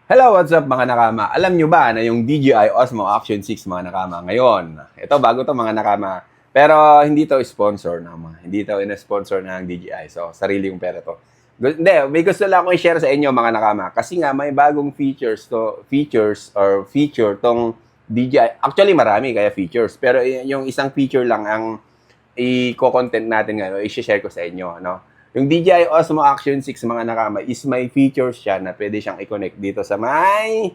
Hello, what's up mga nakama? Alam nyo ba na yung DJI Osmo Action 6 mga nakama ngayon? Ito, bago to mga nakama. Pero hindi to sponsor naman. Hindi to in-sponsor ng DJI. So, sarili kong pera to. Hindi, may gusto lang akong i-share sa inyo mga nakama. Kasi nga, may bagong feature tong DJI. Actually, marami kaya features. Pero yung isang feature lang ang i-content natin ngayon, i-share ko sa inyo, no? Yung DJI Osmo Action 6 mga nakama is may features siya na pwede siyang i-connect dito sa may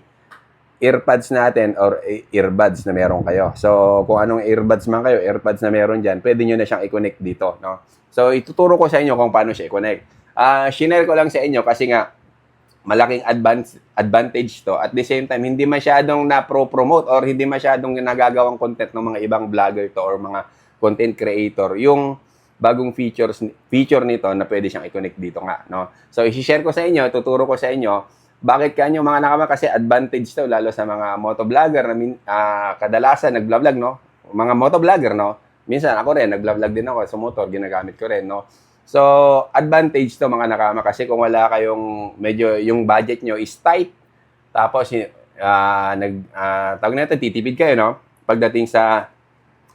earpads natin or earbuds na meron kayo. So, kung anong earbuds man kayo, earpads na meron dyan, pwede nyo na siyang i-connect dito, no? So, ituturo ko sa inyo kung paano siya i-connect. Shinare ko lang sa inyo kasi nga, malaking advantage to. At the same time, hindi masyadong na-promote or hindi masyadong nagagawang content ng mga ibang vlogger to or mga content creator. Yung bagong feature nito na pwede siyang i-connect dito nga, no? So, i-share ko sa inyo, tuturo ko sa inyo, bakit kanyo mga nakama kasi advantage to lalo sa mga motovlogger na kadalasan nagvlog, no? Mga motovlogger, no? Minsan ako rin, nagvlog din ako sa motor, ginagamit ko rin, no? So, advantage to mga nakama kasi kung wala kayong medyo yung budget nyo is tight, tapos tawag na ito, titipid kayo, no? Pagdating sa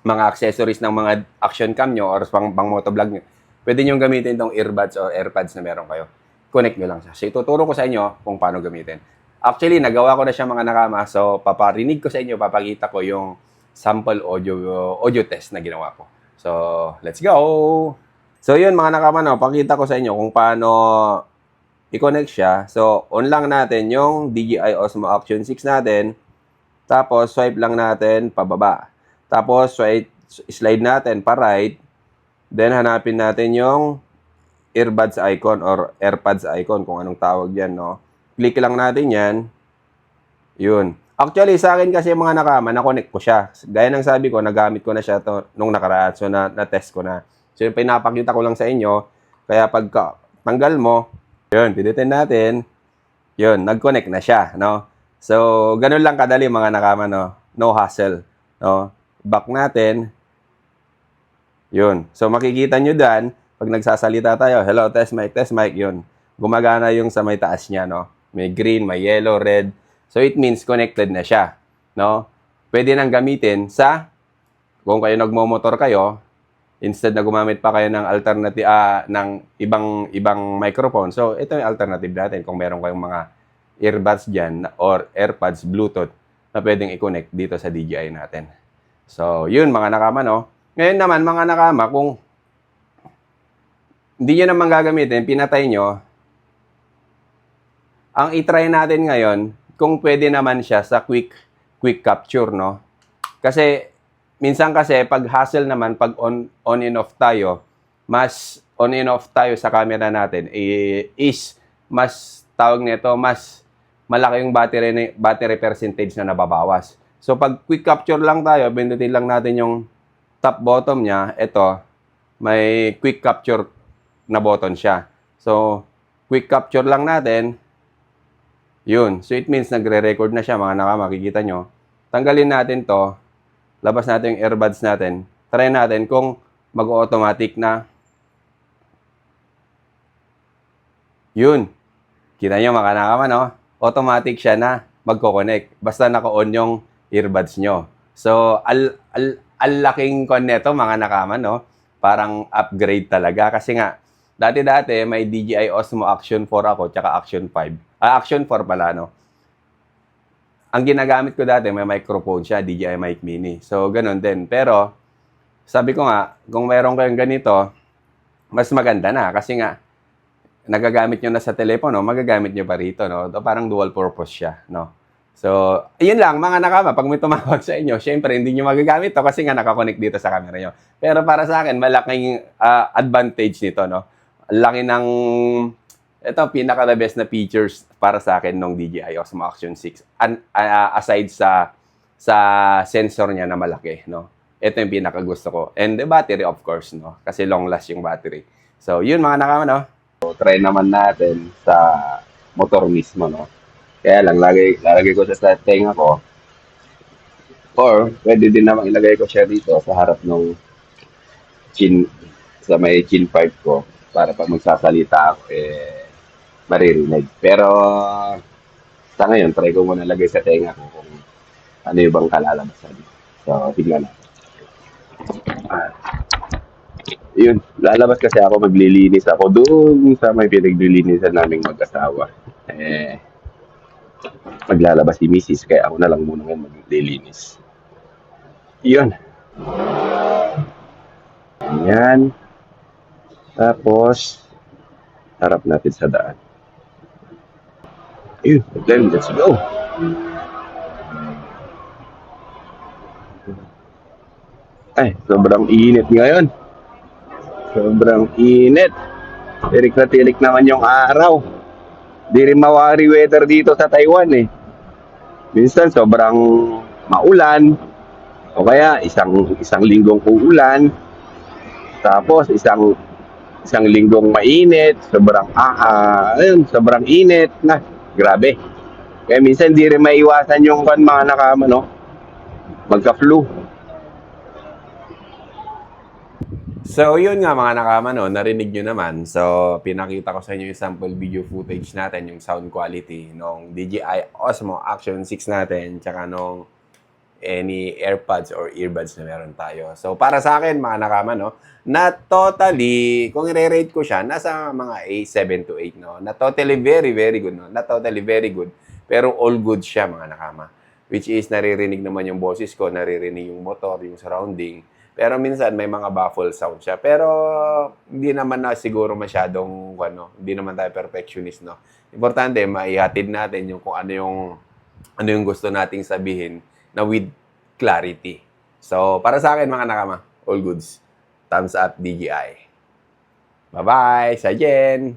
mga accessories ng mga action cam nyo or pang motovlog nyo, pwede nyo gamitin itong earbuds or airpads na meron kayo. Connect nyo lang siya. So, ituturo ko sa inyo kung paano gamitin. Actually, nagawa ko na siya mga nakama. So, paparinig ko sa inyo, papakita ko yung sample audio test na ginawa ko. So, let's go! So, yun mga nakama, no, pakita ko sa inyo kung paano i-connect siya. So, on lang natin yung DJI Osmo Action 6 natin. Tapos, swipe lang natin pababa. Tapos, slide natin pa right. Then, hanapin natin yung earbuds icon or airpads icon, kung anong tawag yan, no? Click lang natin yan. Yun. Actually, sa akin kasi mga nakama, na-connect ko siya. Gaya ng sabi ko, nagamit ko na siya nung nakaraan. So, na-test ko na. So, yung pinapakita ko lang sa inyo. Kaya pagka tanggal mo, yun, pinutin natin. Yun, nag-connect na siya, no? So, ganun lang kadali mga nakama, no? No hassle, no? Back natin. Yun. So, makikita nyo dyan, pag nagsasalita tayo, hello, test mic, yun. Gumagana yung sa may taas niya, no? May green, may yellow, red. So, it means connected na siya, no? Pwede nang gamitin kung kayo nagmomotor kayo, instead na gumamit pa kayo ng alternative, ng ibang microphone. So, ito yung alternative natin kung meron kayong mga earbuds dyan or AirPods, Bluetooth, na pwedeng i-connect dito sa DJI natin. So, yun mga nakama, no? Ngayon naman, mga nakama, kung hindi nyo naman gagamitin, pinatay nyo, ang itry natin ngayon, kung pwede naman siya sa quick capture, no? Kasi, minsan kasi, pag hassle naman, pag on and off tayo, mas on and off tayo sa camera natin, is mas, tawag nito, mas malaki yung battery percentage na nababawas. So, pag quick capture lang tayo, pindutin lang natin yung top bottom niya. Ito, may quick capture na button siya. So, quick capture lang natin. Yun. So, it means nagre-record na siya, mga makikita nyo. Tanggalin natin to. Labas natin yung earbuds natin. Try natin kung mag-automatic na. Yun. Kita nyo mga nakama, no? Automatic siya na magko-connect. Basta naka-on yung earbuds nyo. So, al laking kon neto mga nakama, no? Parang upgrade talaga. Kasi nga, dati-dati may DJI Osmo Action 4 ako, tsaka Action 5. Action 4 pala, no? Ang ginagamit ko dati, may microphone siya, DJI Mic Mini. So, ganun din. Pero, sabi ko nga, kung mayroon kayong ganito, mas maganda na. Kasi nga, nagagamit nyo na sa telepono, magagamit nyo pa rito, no? Parang dual purpose siya, no? So, yun lang, mga nakama, pag may tumawag sa inyo, syempre, hindi nyo magagamit to kasi nga nakakonect dito sa camera nyo. Pero para sa akin, malaking advantage nito, no? Laki ng, ito, pinaka-the best na features para sa akin ng DJI Osmo Action 6. Aside sa sensor niya na malaki, no? Ito yung pinaka-gusto ko. And the battery, of course, no? Kasi long last yung battery. So, yun mga nakama, no? So, try naman natin sa motor mismo, no? Kaya lang, lalagay ko sa tenga ko. Or, pwede din naman ilagay ko siya dito sa harap ng chin, sa may chin pipe ko. Para pag magsasalita ako, maririnig. Pero, Sa ngayon, try ko muna lagay sa tenga ko kung ano yung bang kalalabasan. So, tignan natin. Ah, yun, lalabas kasi ako, maglilinis ako doon sa may pinaglilinisan naming mag-asawa. Eh, maglalabas si Mrs. Kaya ako na lang muna ngayon maglilinis. Yun. Yan. Tapos, harap natin sa daan. Yun, then let's go. Ay, sobrang init ngayon. Sobrang init. Tirik na tirik naman yung araw. Di rin mawari weather dito sa Taiwan eh. Minsan sobrang maulan, o kaya isang linggong uulan, tapos isang isang linggong mainit, sobrang init na, grabe. Kaya minsan di rin maiwasan yung mga nakama, no? Magka-flu. So, yun nga mga nakama, no? Narinig nyo naman. So, pinakita ko sa inyo yung sample video footage natin, yung sound quality ng DJI Osmo Action 6 natin, tsaka nung any AirPods or earbuds na meron tayo. So, para sa akin, mga nakama, no? Na totally, kung i-rate ko siya, nasa mga A7 to 8, no? Na totally very, very good, no? Na totally very good. Pero all good siya, mga nakama. Which is, naririnig naman yung boses ko, naririnig yung motor, yung surrounding. Pero minsan may mga baffle sound siya. Pero hindi naman na siguro masyadong hindi naman tayo perfectionist, no. Importante maihatid natin yung kung ano yung gusto nating sabihin na with clarity. So, para sa akin mga nakama, all goods. Thumbs up DJI. Bye-bye. Sa Jen.